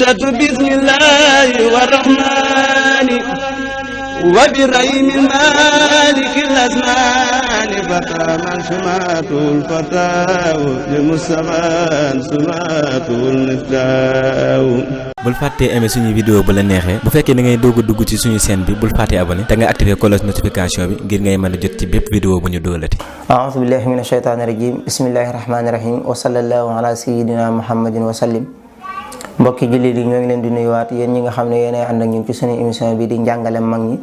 بدأت بسم الله والرحمن وبرحيم المالك الأزمان فتى من سماته الفتاة لمصطفى سماته المفتاح. bul fàttee aimer suñu vidéo bu la neexee bu fekkee da ngay doog a dugg ci suñu chaîne bi bul fàttee abonné te nga activer cloche notification bi ngir ngay mën a jot ci bépp vidéo bu ñu doolati. a'uuzu billahi mina shaytaani rajim bismillahi rahmaani rahim wa sallallahu ala sayyidina muhammadin wa sallim. mbokki jullit yi ñoo ngi leen di nuyuwaat yéen ñi nga xam ne yéenay ànd ak ñun ci suñu émission bi di njàngale mag ñi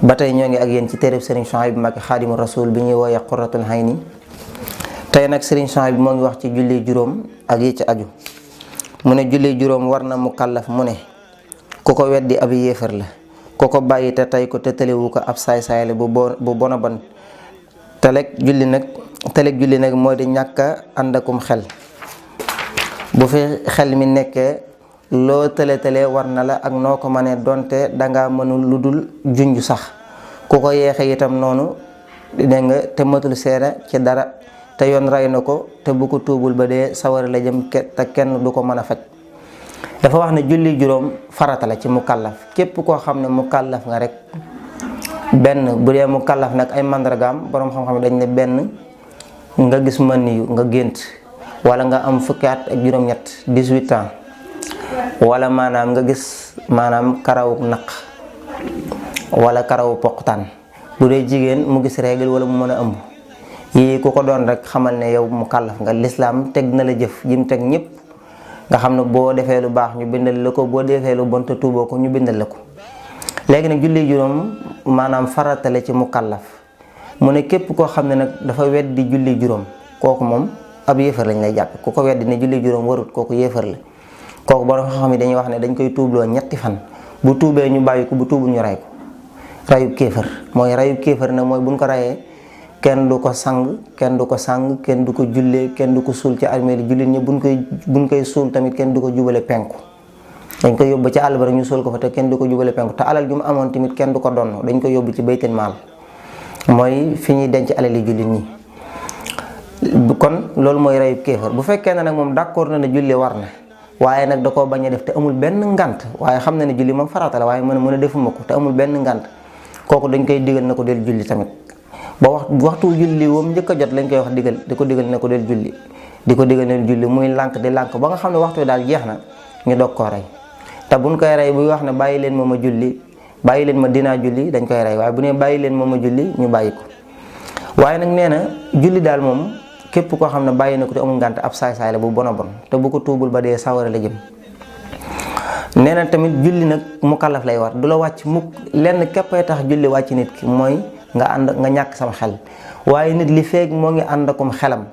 ba tey ñoo ngi ak yéen ci téereb Serigne Souhaïbou Mbacké Xaadimu Rasuul bi ñuy wooye Qurratul Hayni. tey nag Serigne Souhaïbou moo ngi wax ci julli juróom ak yi ci aju. mu ne julli juróom war na mukallaf mu ne ku ko weddi ab yéefar la ku ko bàyyi te tey ko te tëlewu ko ab saay-saay la bu bona bon teleg julli nag moo di ñàkk a ànd akum xel. bu fi xel mi nekkee loo tële war na la ak noo ko mënee donte danga mënul lu dul junj sax ku ko yeexe itam noonu dégg nga te matul seere ci dara te yoon rey na ko te bu ko tuubul ba dee sawara la jëm te kenn du ko mën a faj. dafa wax ne julli juróom farata la ci mukallaf képp koo xam ne mukallaf nga rek benn bu dee mukallaf nag ay mandargaam boroom xam-xam dañ ne benn nga gis mën yu nga gént wala nga am fukki at ak juróom-ñett 18 ans wala maanaam nga gis maanaam karawu naq wala karawu poqtaan bu dee jigéen mu gis règle wala mu mën a ëmb yii ku ko doon rek xamal ne yow mu kàllaf nga lislaam teg na la jëf jim teg ñëpp nga xam ne boo defee lu baax ñu bindal la ko boo defee lu bon te tuuboo ko ñu bindal la ko. léegi nag julli juróom maanaam faratale ci mu kàllaf mu ne képp koo xam ne nag dafa weddi julli juróom kooku moom ab yéefar lañ lay jàppe ku ko weddi ne julli juróom warut kooku yéefar la. kooku borom xam-xam yi dañuy wax ne dañ koy tuubloo ñetti fan bu tuubee ñu bàyyi ko bu tuubul ñu rey ko rayub kéefar mooy rayub kéefar nag mooy buñ ko rayee kenn du ko sang kenn du ko sang kenn du ko jullee kenn du ko suul ci armeeli jullit ñi buñ koy suul tamit kenn du ko jubale penku dañ koy yóbbu ci àll ba rek ñu suul ko fa te kenn du ko jubale penku te alal ju mu amoon tamit kenn du ko donn dañ koy yóbbu ci baytul maal mooy fi ñuy denc alali jullit ñi. kon loolu mooy rayub kéefar bu fekkee ne nag moom d'accord na ne julli war na waaye nag da koo bañ a def te amul benn ngant waaye xam na ne julli moom farata la waaye mën a defuma ko te amul benn ngant kooku dañ koy digal na ko del julli tamit ba waxtu julli woom njëkk a jot lañ koy wax digal di ko digal ne ko del julli di ko digal ne julli muy lànk di lànk ba nga xam ne waxtu daal jeex na ñu doog koo rey te buñ koy rey buy wax ne bàyyi leen ma julli bàyyi leen ma dinaa julli dañ koy rey waaye bu ne bàyyi leen ma julli ñu bàyyi ko. waaye nag nee na julli daal moom képp koo xam ne bàyyi na ko te amul ngànt ab saay-saay la bu bon a bon te bu ko tuubul ba dee sawara la jëm. nee na tamit julli nag mukallaf lay war du la wàcc mukk lenn képpay tax julli wàcc nit ki mooy nga ñàkk sama xel waaye nit li feeg moo ngi ànd akum xelam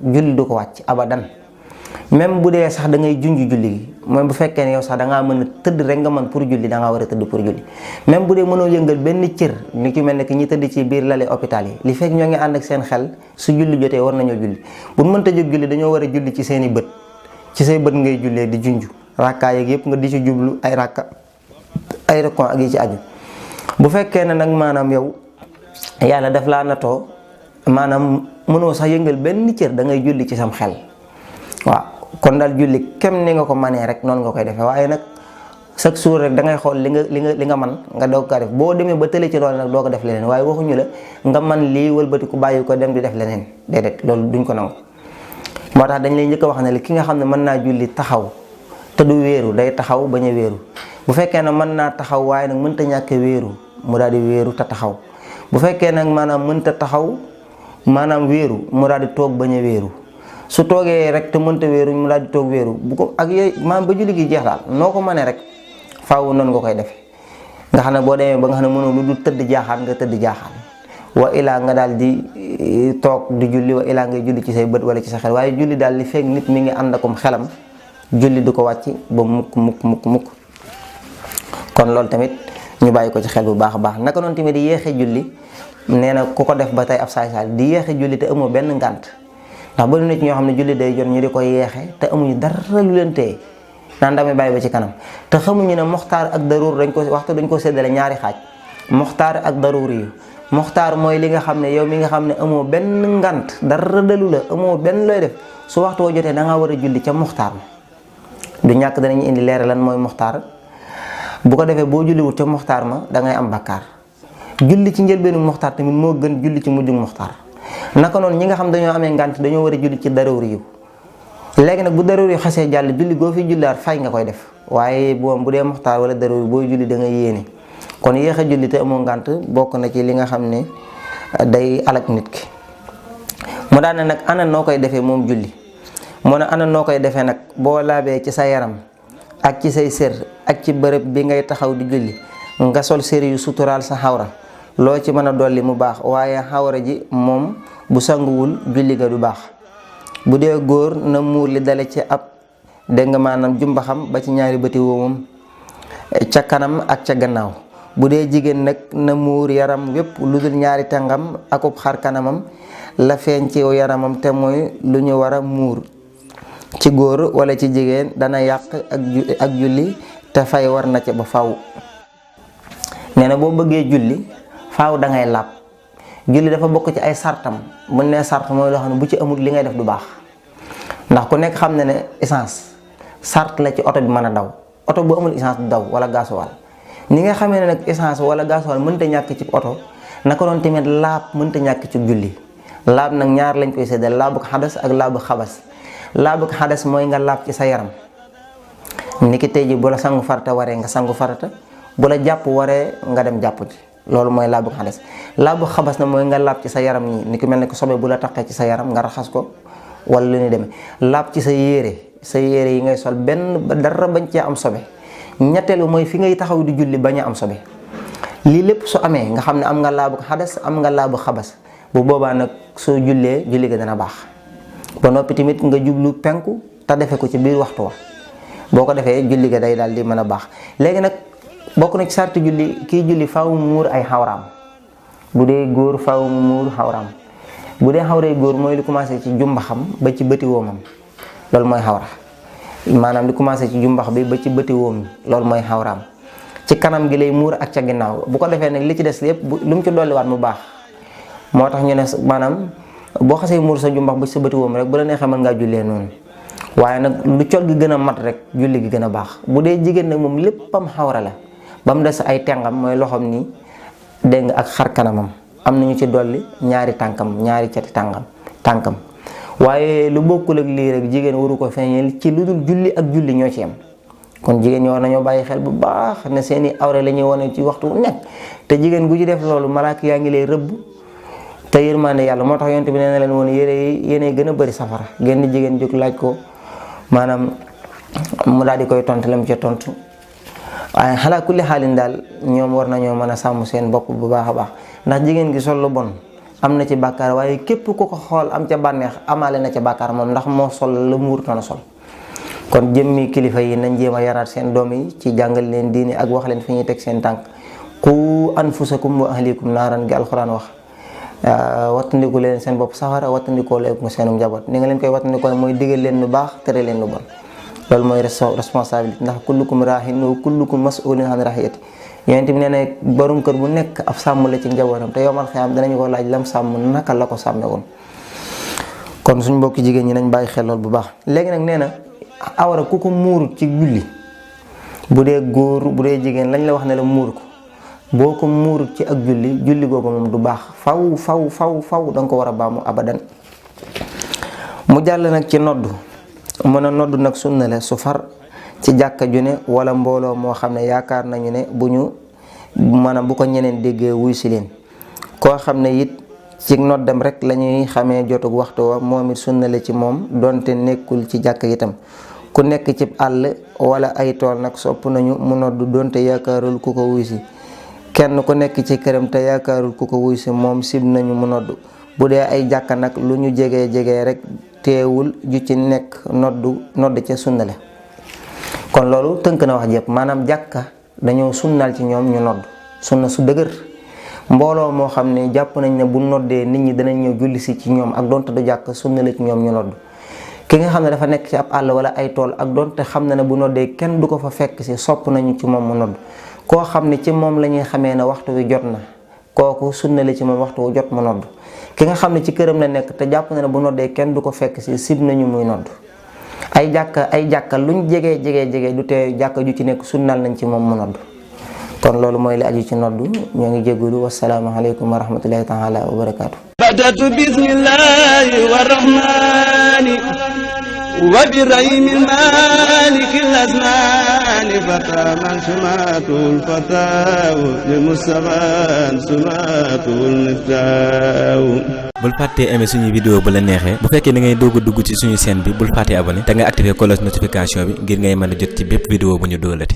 julli du ko wàcc abadan même bu dee sax da ngay junj julli gi mooy bu fekkee ne yow sax da ngaa mën a tëdd rek nga mën pour julli da ngaa war a tëdd pour julli même bu dee mënoo yëngal benn cër ni ki mel ne ki ñi tëdd ci biir lali hôpital yi li fekk ñoo ngi ànd ak seen xel su julli jotee war nañoo julli bu mënta jóg julli dañoo war a julli ci seeni bët ci say bët ngay jullee di junj rakkaa yeeg yëpp nga di ci jublu ay rakka ay rakon ak yi ci aju bu fekkee ne nag maanaam yow yàlla daf laa natoo maanaam mënoo sax yëngal benn cër da ngay julli ci sam xel waaw kon daal julli kem ni nga ko manee rek noonu nga koy defee waaye nag chaque jour rek da ngay xool li nga man nga doog ko def boo demee ba tële ci loolu nag doo ko def leneen waaye waxuñu la nga man lii wëlbati ku bàyyi ko dem di def leneen déedéet loolu duñ ko nangu. moo tax dañ lay njëkk a wax ne la ki nga xam ne mën naa julli taxaw te du wéeru day taxaw bañ a wéeru bu fekkee ne mën naa taxaw waaye nag mënta ñàkk wéeru mu daal di wéeru te taxaw bu fekkee nag maanaam mënta taxaw maanaam wéeru mu daal di toog bañ a wéeru su toogee rek te mënta wéeru mu daal di toog wéeru bu ko ak yooyu maanaam ba julli gi jeex daal noo ko mënee rek faaw noonu nga koy defee nga xam ne boo demee ba nga xam ne mënoo lu dul tëdd jaaxaan nga tëdd jaaxaan wa ilaa nga daal di toog di julli wa ilaa ngay julli ci say bët wala ci sa xel waaye julli daal li fekk nit mi ngi ànd akum xelam julli du ko wàcc ba mukk kon loolu tamit ñu bàyyi ko ci xel bu baax a baax naka noonu tamit di yéexe julli nee na ku ko def ba tey ab saay-saay di yéexe julli te amoo benn ngànt ndax bari na ci ñoo xam ne julli day jot ñu di ko yeexe te amuñu dara lu leen téye naan damay bàyyi ba ci kanam te xamuñu ne moxtaar ak daruur dañ ko séddale ñaari xaaj moxtaar ak daruur yi moxtaar mooy li nga xam ne yow mi nga xam ne amoo benn ngànt dara dalu la amoo benn looy def su waxtu woo jotee da ngaa war a julli ca moxtaar ma du ñàkk danañ indi leer lan mooy muxtaar. bu ko defee boo julliwut ca muxtaar ma da ngay am bakkaar. julli ci njëlbeenu muxtaar tamit moo gën julli ci mujjug muxtaar. naka noonu ñi nga xam dañoo amee ngànt dañoo war a julli ci daruuri yu léegi nag bu daruuri yu xasee jàll julli goo fi julliwaat fay nga koy def waaye bu dee muxtaar wala daruuri booy julli da nga yéene. kon yéex a julli te amoo ngànt bokk na ci li nga xam ne day alak nit ki. mu daan ne nag ana noo koy defee moom julli mu ne ana noo koy defee nag boo laabee ci sa yaram ak ci say sër ak ci bërëb bi ngay taxaw di julli nga sol sër yu suturaal sa xawra loo ci mën a dolli mu baax waaye xawra ji moom bu sanguwul julli ga du baax. bu dee góor na muur li dale ci ab dégg nga maanaam jumbaxam ba ci ñaari bëti woomam ca kanam ak ca gannaaw. bu dee jigéen nag na muur yaram wépp lu dul ñaari tàngam akub xar kanamam la feeñ ci yaramam te mooy lu ñu war a muur. ci góor wala ci jigéen dana yàq ak julli te fay war na ci ba faw. nee na boo bëggee julli faaw da ngay laab. julli dafa bokk ci ay sartam bu nee sart mooy loo xam ne bu ci amul li ngay def du baax ndax ku nekk xam ne ne essence sart la ci oto bi mën a daw oto bu amul essence du daw wala gasoil. ni nga xamee ne nag essence wala gasoil mënta ñàkk ci oto naka doon tamit laab mënta ñàkk ci julli. laab nag ñaar lañ koy séddale laabu xadas ak laabu xabas. laabu xadas mooy nga laab ci sa yaram niki tey ji bu la sangu farata waree nga sangu farata bu la jàpp waree nga dem jàpp ci loolu mooy laabu xadas. laabu xabas na mooy nga laab ci sa yaram ñi ni ki mel ne ko sobe bu la taqee ci sa yaram nga raxas ko wala lu ñuy demee. laab ci sa yére yi ngay sol benn dara bañ cee am sobe. ñetteelu mooy fi ngay taxaw di julli bañ a am sobe. lii lépp su amee nga xam ne am nga laabu xadas am nga laabu xabas bu boobaa nag soo jullee julli ga dana baax. ba noppi tamit nga jublu penku te defe ko ci biir waxtu wa boo ko defee julli ga day daal di mën a baax. léegi nag bokk na ci sarti julli kii julli faaw mu muur ay xawraam. bu dee góor faaw mu muur xawraam. bu dee xawray góor mooy li commencé ci jumbaxam ba ci bëti woomam loolu mooy xawra maanaam li commencé ci jumbax bi ba ci bëti woom loolu mooy xawraam. ci kanam gi lay muur ak ca ginnaaw bu ko defee nag li ci des lépp lu mu ci dolliwaat mu baax. moo tax ñu ne maanaam boo xasee muur sa jumbax ba ci sa bëti woom rek bu la neexee mën ngaa jullee noonu waaye nag lu col gi gën a mat rek julli gi gën a baax. bu dee jigéen nag moom léppam xawra la ba mu des ay tengam mooy loxoom nii dégg nga ak xar kanamam am nañu ci dolli ñaari tànkam ñaari cati tànkam waaye lu bokkul ak lii rek jigéen waru ko feeñal ci lu dul julli ak julli ñoo ci yem. kon jigéen ñi war nañoo bàyyi xel bu baax ne seeni awra la ñuy wane ci waxtu nekk te jigéen gu ci def loolu malaaka yaa ngi lay rëbb te yërmande yàlla moo tax yonent bi nee na leen woon yéenay gën a bëri safara genn jigéen jóg laaj ko maanaam mu daal di koy tontu la mu ci tontu waaye xalaa kulli xaalin daal ñoom war nañoo mën a sàmm seen bopp bu baax a baax ndax jigéen gi sol lu bon am na ci bàkkaar waaye képp ku ko xool am ca bànneex amaale na ca bàkkaar moom ndax moo sol la muur toon a sol. kon jëmmi kilifa yi nañ jéem a yaraat seen doom yi ci jàngal leen diini ak wax leen fi ñuy teg seen tànk qu anfusakum wa ahlikum naaran gi alxuraan wax wattandiku leen seen bopp safara wattandikoo leen ko seenu njaboot ni nga leen koy wattandikoo mooy digal leen lu baax tere leen lu bon loolu mooy responsabilité ndax kullukum raahin wa kullukum mas'ulun an rahiyati yonent bi nee na borom kër bu nekk ab sàmm la ci njabootam te yowmal xiyaam danañu ko laaj lam sàmm naka la ko sàmme woon. kon suñ mbokki jigéen ñi nañ bàyyi xel lool bu baax. léegi nag nee na awra ku ko muurut ci julli bu dee góor bu dee jigéen lañ la wax ne la muur ko boo ko muurut ci ak julli julli googu moom du baax faw da nga ko war a baamu abadan. mu jàll nag ci noddu mën a noddu nag sunna la su far ci jàkka ju ne wala mbooloo moo xam ne yaakaar nañu ne bu ñu maanaam bu ko ñeneen déggee wuy si leen koo xam ne it ci noddam rek la ñuy xamee jotug waxtu wa moom it sunna la ci moom donte nekkul ci jàkka itam ku nekk ci àll wala ay tool nag sopp nañu mu noddu donte yaakaarul ku ko wuy si kenn ku nekk ci këram te yaakaarul ku ko wuy si moom sib nañu mu noddu bu dee ay jàkka nag lu ñu jege rek teewul ju ci nekk nodd ca sunna la. kon loolu tënk na wax jëpp maanaam jàkka dañoo sunnal ci ñoom ñu nodd sunna su dëgër mbooloo moo xam ne jàpp nañ ne bu noddee nit ñi danañ ñëw julli si ci ñoom ak donte du jàkk sunna la ci ñoom ñu nodd ki nga xam ne dafa nekk ci ab àll wala ay tool ak donte xam na ne bu noddee kenn du ko fa fekk si sopp nañu ci moom mu nodd koo xam ne ci moom la ñuy xamee ne waxtu wi jot na kooku sunna la ci moom waxtu wu jot mu nodd ki nga xam ne ci këram la nekk te jàpp na ne bu noddee kenn du ko fekk si sib nañu muy nodd ay jàkka luñ jege du tee jàkka ju ci nekk sunnal nañ ci moom mu nodd. kon loolu mooy li aju ci noddu. ñoo ngi jégalu wassalaamu aleykum wa rahmatullahi taala wa barakaatu. badatu bismillahi wa rahmani wa bi rahimil malikil azmani fataman sumatul fataw li mustafa sumatul niftaw. bul fàttee aimer suñuy vidéo bu la neexee. bu fekkee da ngay doog a dugg ci suñu chaîne bi bul fàttee abonné te nga activer cloche notification bi ngir ngay mën a jot ci bépp vidéo bu ñu dóolati.